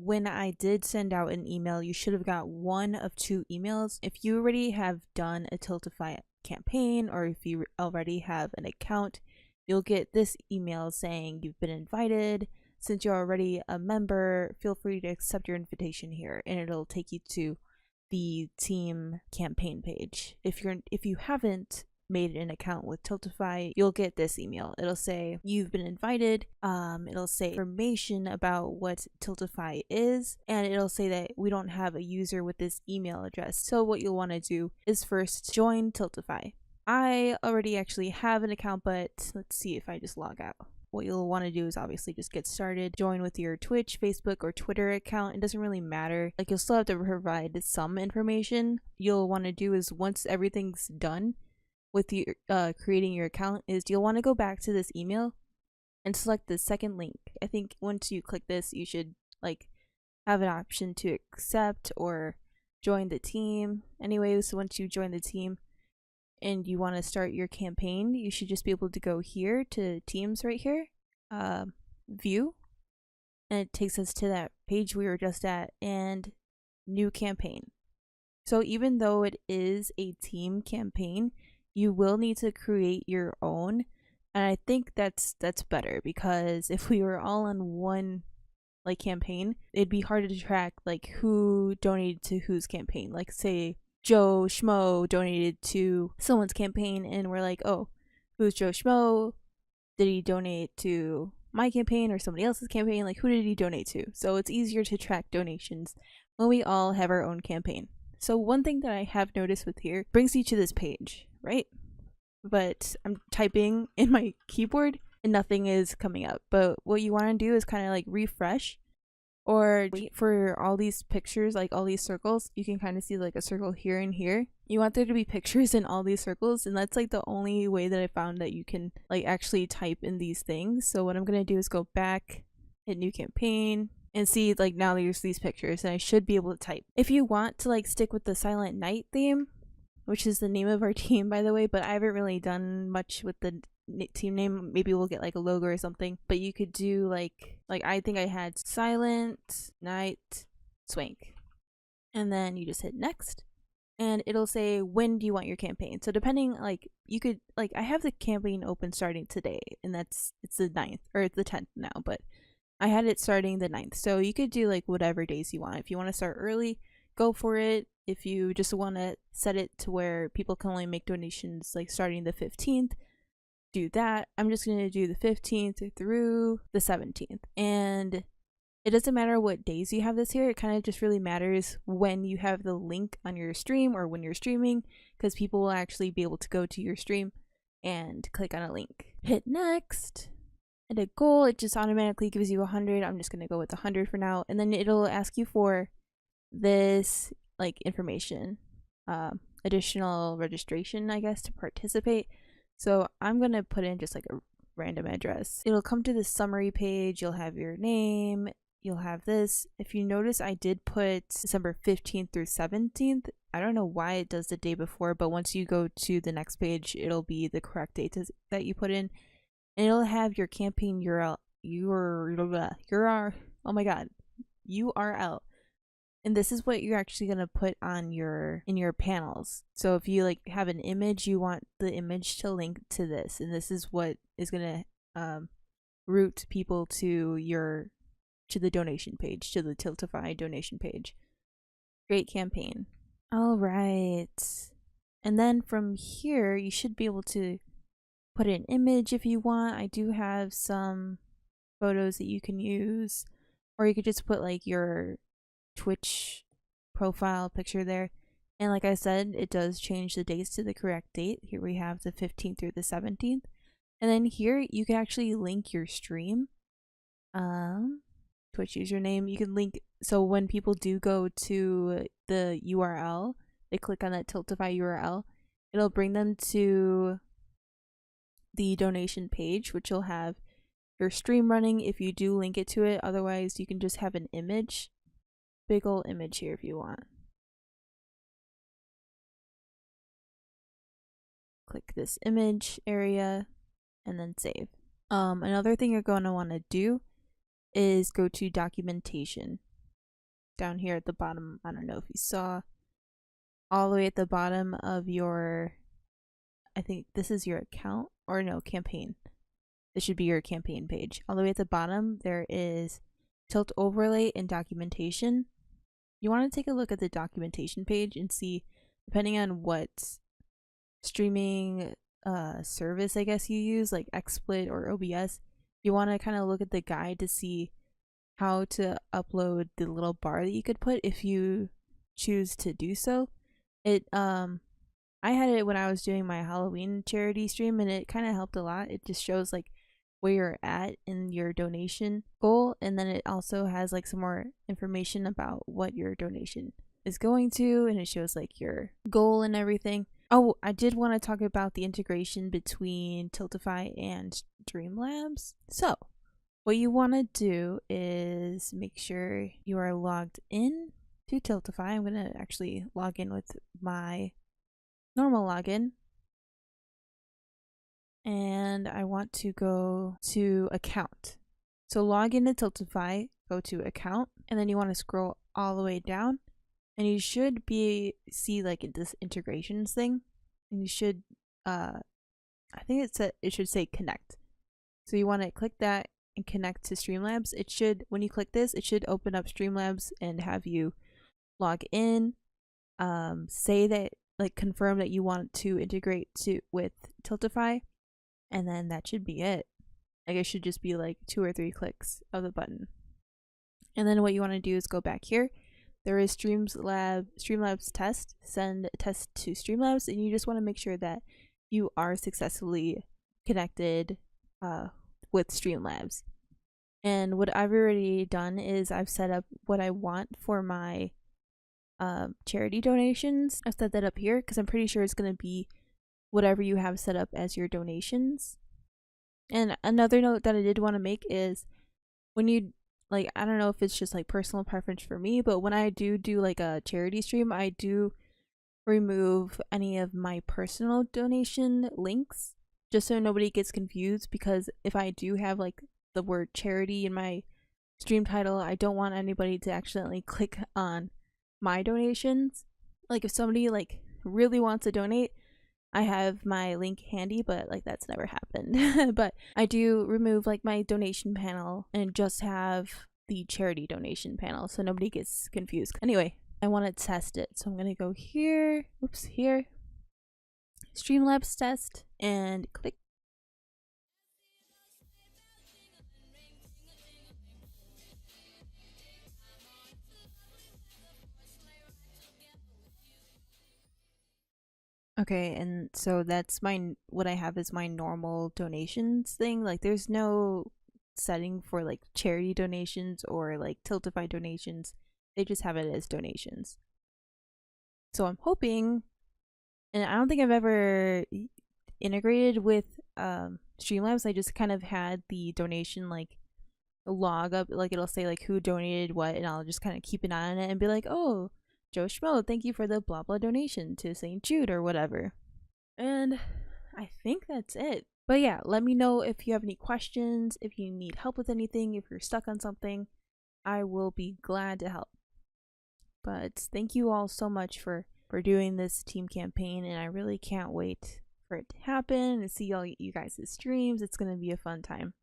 when I did send out an email, you should have got one of two emails. If you already have done a Tiltify campaign, or if you already have an account, you'll get this email saying you've been invited. Since you're already a member, feel free to accept your invitation here, and it'll take you to the team campaign page. If you haven't made an account with Tiltify, you'll get this email. It'll say you've been invited. It'll say information about what Tiltify is, and it'll say that we don't have a user with this email address. So what you'll want to do is first join Tiltify. I already actually have an account, but let's see if I just log out. What you'll want to do is obviously just get started. Join with your Twitch, Facebook, or Twitter account. It doesn't really matter. Like, you'll still have to provide some information. You'll want to do is, once everything's done with you creating your account, is you'll want to go back to this email and select the second link. I think once you click this, you should like have an option to accept or join the team. Anyway, so once you join the team and you want to start your campaign, you should just be able to go here to teams right here, view, and it takes us to that page we were just at, and new campaign. So even though it is a team campaign, you will need to create your own, and I think that's better, because if we were all on one like campaign, it'd be harder to track like who donated to whose campaign. Like, say Joe Schmo donated to someone's campaign, and we're like, oh, who's Joe Schmo? Did he donate to my campaign or somebody else's campaign? Like, who did he donate to? So it's easier to track donations when we all have our own campaign. So one thing that I have noticed with here brings you to this page, right? But I'm typing in my keyboard and nothing is coming up. But what you want to do is kind of like refresh, or wait for all these pictures, like all these circles. You can kind of see like a circle here and here. You want there to be pictures in all these circles, and that's like the only way that I found that you can like actually type in these things. So what I'm gonna do is go back, hit new campaign, and see like now there's these pictures, and I should be able to type. If you want to like stick with the Silent Night theme, which is the name of our team, by the way, but I haven't really done much with the team name. Maybe we'll get like a logo or something, but you could do like I think I had Silent Night Swank, and then you just hit next, and it'll say when do you want your campaign. So depending, like, you could like, I have the campaign open starting today, and it's the 9th, or it's the 10th now, but I had it starting the 9th. So you could do like whatever days you want. If you want to start early, go for it. If you just want to set it to where people can only make donations like starting the 15th, do that. I'm just going to do the 15th through the 17th. And it doesn't matter what days you have this here. It kind of just really matters when you have the link on your stream or when you're streaming, because people will actually be able to go to your stream and click on a link. Hit next. And a goal, it just automatically gives you 100. I'm just going to go with 100 for now. And then it'll ask you for this like information, additional registration, I guess, to participate. So I'm going to put in just like a random address. It'll come to the summary page. You'll have your name. You'll have this. If you notice, I did put December 15th through 17th. I don't know why it does the day before, but once you go to the next page, it'll be the correct date that you put in. And it'll have your campaign URL. Oh my god. URL. And this is what you're actually going to put on in your panels. So if you like have an image, you want the image to link to this, and this is what is going to route people to the donation page, to the Tiltify donation page. Great campaign. All right. And then from here, you should be able to put an image if you want. I do have some photos that you can use, or you could just put like your Twitch profile picture there. And like I said, it does change the dates to the correct date. Here we have the 15th through the 17th. And then here you can actually link your stream. Twitch username. You can link, so when people do go to the URL, they click on that Tiltify URL, it'll bring them to the donation page, which will have your stream running if you do link it to it. Otherwise, you can just have an image. Big ol' image here if you want. Click this image area and then save. Another thing you're going to want to do is go to documentation. down here at the bottom, I don't know if you saw, all the way at the bottom of your, I think this is your account, or no, campaign. This should be your campaign page. All the way at the bottom, there is tilt overlay and documentation. You want to take a look at the documentation page and see, depending on what streaming service I guess you use, like XSplit or OBS, you want to kind of look at the guide to see how to upload the little bar that you could put if you choose to do so. I had it when I was doing my Halloween charity stream, and it kind of helped a lot. It just shows like where you're at in your donation goal, and then it also has like some more information about what your donation is going to, and it shows like your goal and everything. Oh, I did want to talk about the integration between Tiltify and Streamlabs. So what you want to do is make sure you are logged in to Tiltify. I'm going to actually log in with my normal login. And I want to go to account. So log into Tiltify, go to account, and then you want to scroll all the way down, and you should see like this integrations thing, and you should I think it should say connect. So you want to click that and connect to Streamlabs. It should, when you click this, it should open up Streamlabs and have you log in, say that, like, confirm that you want to integrate with Tiltify, and then that should be it. Like, it should just be like 2 or 3 clicks of the button. And then what you want to do is go back here. There is Streamlabs test. Send a test to Streamlabs, and you just want to make sure that you are successfully connected with Streamlabs. And what I've already done is I've set up what I want for my charity donations. I've set that up here because I'm pretty sure it's going to be whatever you have set up as your donations. And another note that I did want to make is when you, like, I don't know if it's just like personal preference for me, but when I do like a charity stream, I do remove any of my personal donation links just so nobody gets confused, because if I do have like the word charity in my stream title, I don't want anybody to accidentally click on my donations. Like, if somebody like really wants to donate, I have my link handy, but like that's never happened. But I do remove like my donation panel and just have the charity donation panel so nobody gets confused. Anyway, I want to test it, so I'm gonna go here, here, Streamlabs test, and click. Okay, and so that's what I have is my normal donations thing. Like, there's no setting for like charity donations or like Tiltify donations. They just have it as donations. So I'm hoping, and I don't think I've ever integrated with Streamlabs. I just kind of had the donation like log up, like it'll say like who donated what, and I'll just kind of keep an eye on it and be like, oh, Joe Schmo, thank you for the blah blah donation to St. Jude or whatever. And I think that's it. But yeah, let me know if you have any questions, if you need help with anything, if you're stuck on something. I will be glad to help. But thank you all so much for doing this team campaign, and I really can't wait for it to happen and see all you guys' streams. It's going to be a fun time.